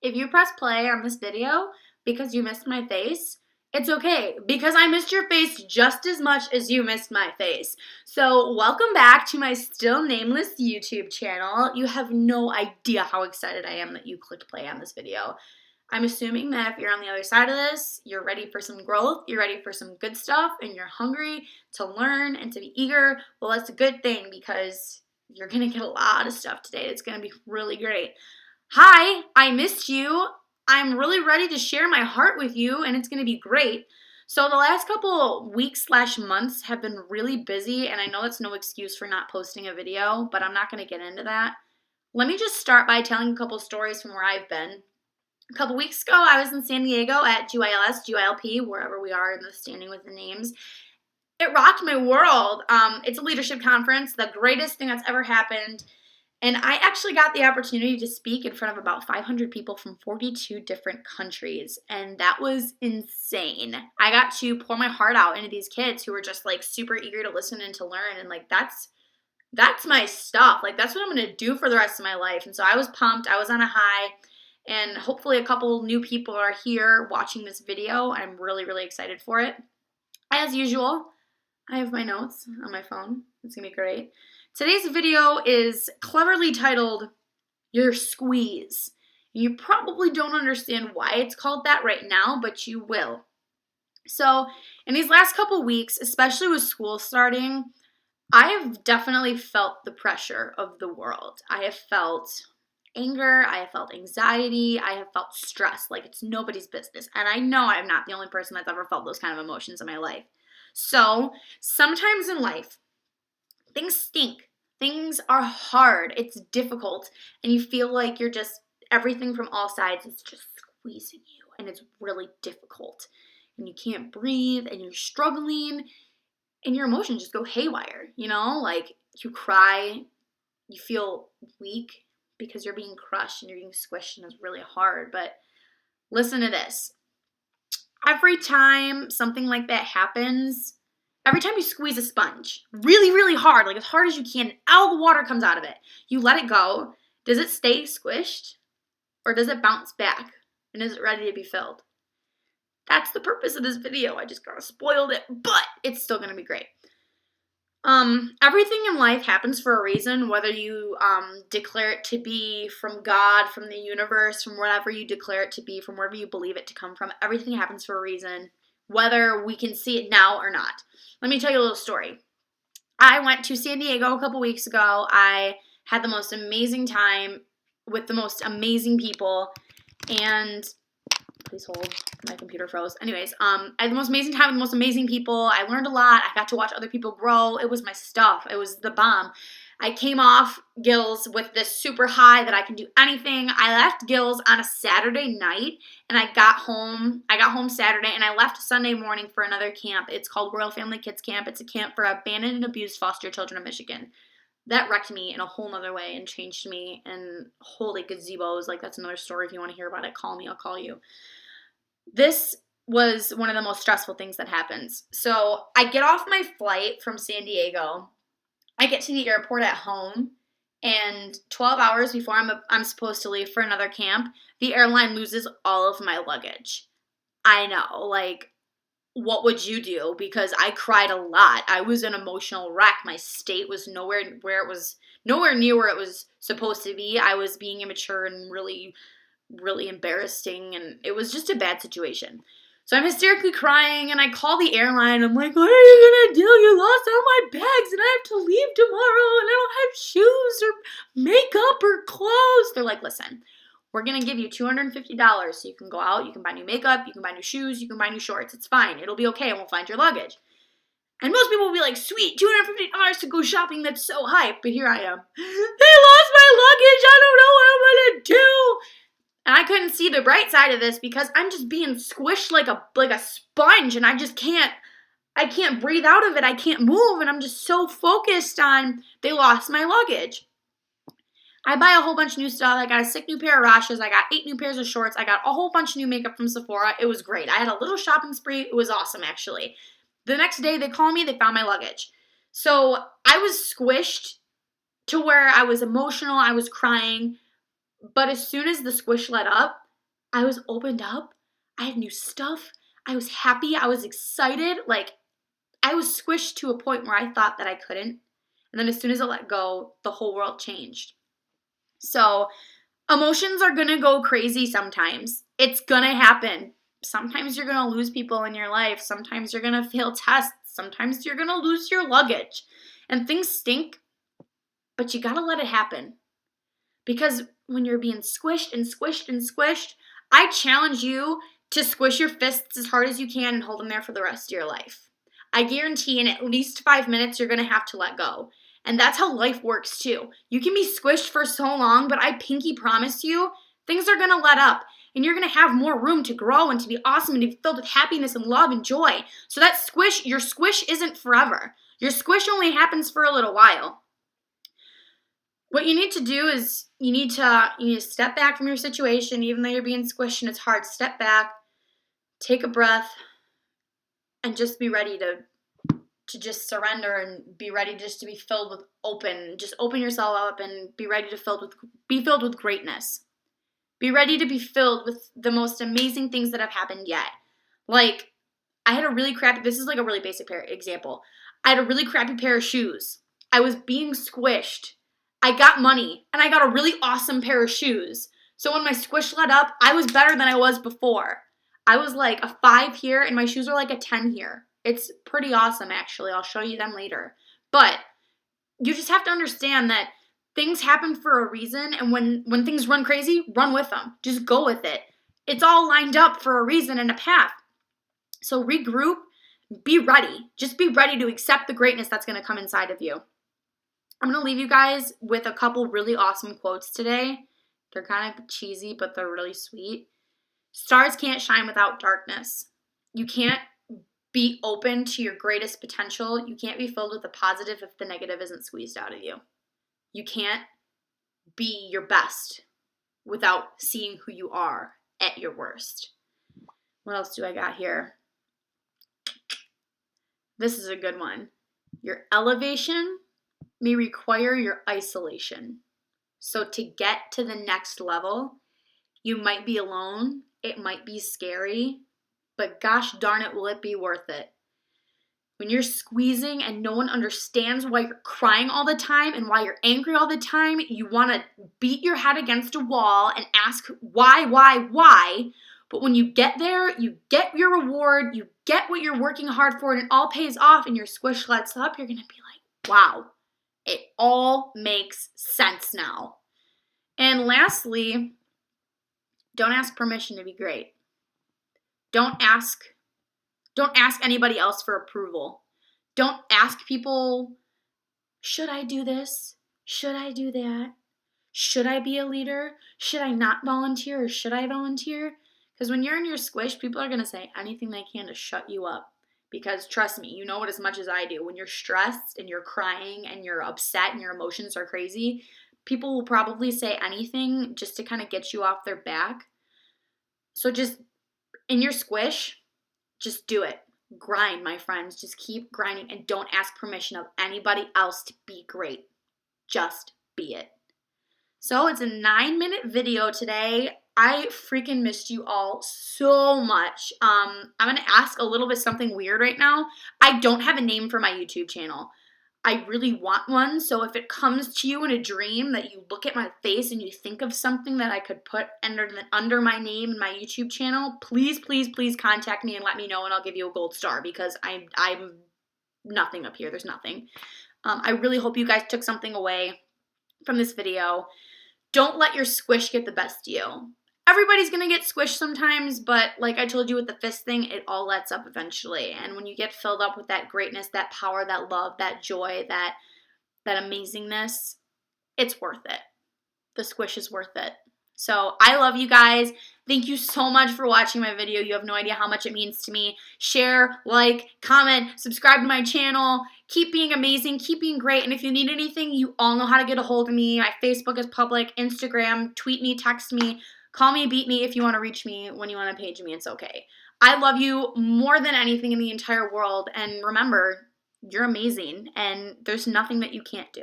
If you press play on this video because you missed my face, it's okay, because I missed your face just as much as you missed my face. So welcome back to my still nameless YouTube channel. You have no idea how excited I am that you clicked play on this video. I'm assuming that if you're on the other side of this, you're ready for some growth, you're ready for some good stuff, and you're hungry to learn and to be eager. Well, that's a good thing, because you're gonna get a lot of stuff today. It's gonna be really great. Hi, I missed you. I'm really ready to share my heart with you, and it's going to be great. So the last couple weeks/months have been really busy, and I know that's no excuse for not posting a video, but I'm not going to get into that. Let me just start by telling a couple stories from where I've been. A couple weeks ago, I was in San Diego at GYLS, GYLP, wherever we are in the standing with the names. It rocked my world. It's a leadership conference, the greatest thing that's ever happened. And I actually got the opportunity to speak in front of about 500 people from 42 different countries, and that was insane. I got to pour my heart out into these kids who were just like super eager to listen and to learn, and like that's my stuff. Like that's what I'm gonna do for the rest of my life. And so I was pumped. I was on a high, and hopefully a couple new people are here watching this video. I'm really, really excited for it. As usual, I have my notes on my phone. It's gonna be great. Today's video is cleverly titled, Your Squeeze. You probably don't understand why it's called that right now, but you will. So, in these last couple weeks, especially with school starting, I have definitely felt the pressure of the world. I have felt anger, I have felt anxiety, I have felt stress, like it's nobody's business. And I know I'm not the only person that's ever felt those kind of emotions in my life. So, sometimes in life, things stink. Things are hard. It's difficult. And you feel like you're just, everything from all sides is just squeezing you. And it's really difficult. And you can't breathe. And you're struggling. And your emotions just go haywire. You know, like you cry. You feel weak because you're being crushed and you're being squished. And it's really hard. But listen to this. Every time something like that happens, every time you squeeze a sponge really, really hard, like as hard as you can, and all the water comes out of it, you let it go, does it stay squished or does it bounce back and is it ready to be filled? That's the purpose of this video. I just kind of spoiled it, but it's still going to be great. Everything in life happens for a reason, whether you declare it to be from God, from the universe, from whatever you declare it to be, from wherever you believe it to come from. Everything happens for a reason, whether we can see it now or not. Let me tell you a little story. I went to San Diego a couple weeks ago. I had the most amazing time with the most amazing people, and please hold, my computer froze. Anyways, I had the most amazing time with the most amazing people. I learned a lot. I got to watch other people grow. It was my stuff. It was the bomb. I came off Gills with this super high that I can do anything. I left Gills on a Saturday night, and I got home Saturday, and I left Sunday morning for another camp. It's called Royal Family Kids Camp. It's a camp for abandoned and abused foster children of Michigan. That wrecked me in a whole nother way and changed me, and holy gazebos, like that's another story. If you want to hear about it, call me, I'll call you. This was one of the most stressful things that happens. So I get off my flight from San Diego. I get to the airport at home, and 12 hours before I'm supposed to leave for another camp, the airline loses all of my luggage. I know, like, what would you do? Because I cried a lot. I was an emotional wreck. My state was nowhere near where it was supposed to be. I was being immature and really, really embarrassing, and it was just a bad situation. So I'm hysterically crying, and I call the airline. I'm like, what are you going to do? You lost all my bags, and I have to leave tomorrow, and I don't have shoes or makeup or clothes. They're like, listen, we're going to give you $250 so you can go out, you can buy new makeup, you can buy new shoes, you can buy new shorts. It's fine. It'll be okay, and we'll find your luggage. And most people will be like, sweet, $250 to go shopping. That's so hype. But here I am. They lost my luggage. I don't know what I'm going to do. And I couldn't see the bright side of this because I'm just being squished like a sponge, and I can't breathe out of it. I can't move, and I'm just so focused on they lost my luggage. I buy a whole bunch of new stuff. I got a sick new pair of rashes. I got 8 new pairs of shorts. I got a whole bunch of new makeup from Sephora. It was great. I had a little shopping spree. It was awesome, actually. The next day, they call me. They found my luggage. So I was squished to where I was emotional. I was crying. But as soon as the squish let up, I was opened up. I had new stuff. I was happy. I was excited. Like, I was squished to a point where I thought that I couldn't. And then as soon as I let go, the whole world changed. So emotions are going to go crazy sometimes. It's going to happen. Sometimes you're going to lose people in your life. Sometimes you're going to fail tests. Sometimes you're going to lose your luggage. And things stink, but you got to let it happen. Because when you're being squished and squished and squished, I challenge you to squish your fists as hard as you can and hold them there for the rest of your life. I guarantee in at least 5 minutes, you're going to have to let go. And that's how life works too. You can be squished for so long, but I pinky promise you, things are going to let up. And you're going to have more room to grow and to be awesome and to be filled with happiness and love and joy. So that squish, your squish isn't forever. Your squish only happens for a little while. What you need to do is you need to step back from your situation, even though you're being squished and it's hard. Step back, take a breath, and just be ready to just surrender and be ready just to be filled with just open yourself up and be ready to be filled with greatness. Be ready to be filled with the most amazing things that have happened yet. Like, I had a really crappy, this is like a really basic example. I had a really crappy pair of shoes. I was being squished. I got money and I got a really awesome pair of shoes. So when my squish let up, I was better than I was before. I was like a 5 here and my shoes are like a 10 here. It's pretty awesome, actually. I'll show you them later. But you just have to understand that things happen for a reason, and when things run crazy, run with them. Just go with it. It's all lined up for a reason and a path. So regroup, be ready. Just be ready to accept the greatness that's going to come inside of you. I'm going to leave you guys with a couple really awesome quotes today. They're kind of cheesy, but they're really sweet. Stars can't shine without darkness. You can't be open to your greatest potential. You can't be filled with the positive if the negative isn't squeezed out of you. You can't be your best without seeing who you are at your worst. What else do I got here? This is a good one. Your elevation may require your isolation. So to get to the next level, you might be alone. It might be scary, but gosh darn it, will it be worth it? When you're squeezing and no one understands why you're crying all the time and why you're angry all the time, you want to beat your head against a wall and ask why? But when you get there, you get your reward, you get what you're working hard for, and it all pays off and your squish lets up, you're going to be like, wow, it all makes sense now. And lastly, don't ask permission to be great. Don't ask anybody else for approval. Don't ask people, should I do this? Should I do that? Should I be a leader? Should I not volunteer or should I volunteer? Because when you're in your squish, people are going to say anything they can to shut you up. Because trust me, you know it as much as I do. When you're stressed and you're crying and you're upset and your emotions are crazy, people will probably say anything just to kind of get you off their back. So just in your squish, just do it. Grind, my friends. Just keep grinding and don't ask permission of anybody else to be great. Just be it. So it's a 9-minute video today. I freaking missed you all so much. I'm going to ask a little bit something weird right now. I don't have a name for my YouTube channel. I really want one, so if it comes to you in a dream that you look at my face and you think of something that I could put under my name in my YouTube channel, please contact me and let me know, and I'll give you a gold star because I'm nothing up here. There's nothing. I really hope you guys took something away from this video. Don't let your squish get the best of you. Everybody's going to get squished sometimes, but like I told you with the fist thing, it all lets up eventually. And when you get filled up with that greatness, that power, that love, that joy, that amazingness, it's worth it. The squish is worth it. So I love you guys. Thank you so much for watching my video. You have no idea how much it means to me. Share, like, comment, subscribe to my channel. Keep being amazing. Keep being great. And if you need anything, you all know how to get a hold of me. My Facebook is public. Instagram, tweet me, text me. Call me, beat me if you want to reach me. When you want to page me, it's okay. I love you more than anything in the entire world. And remember, you're amazing. And there's nothing that you can't do.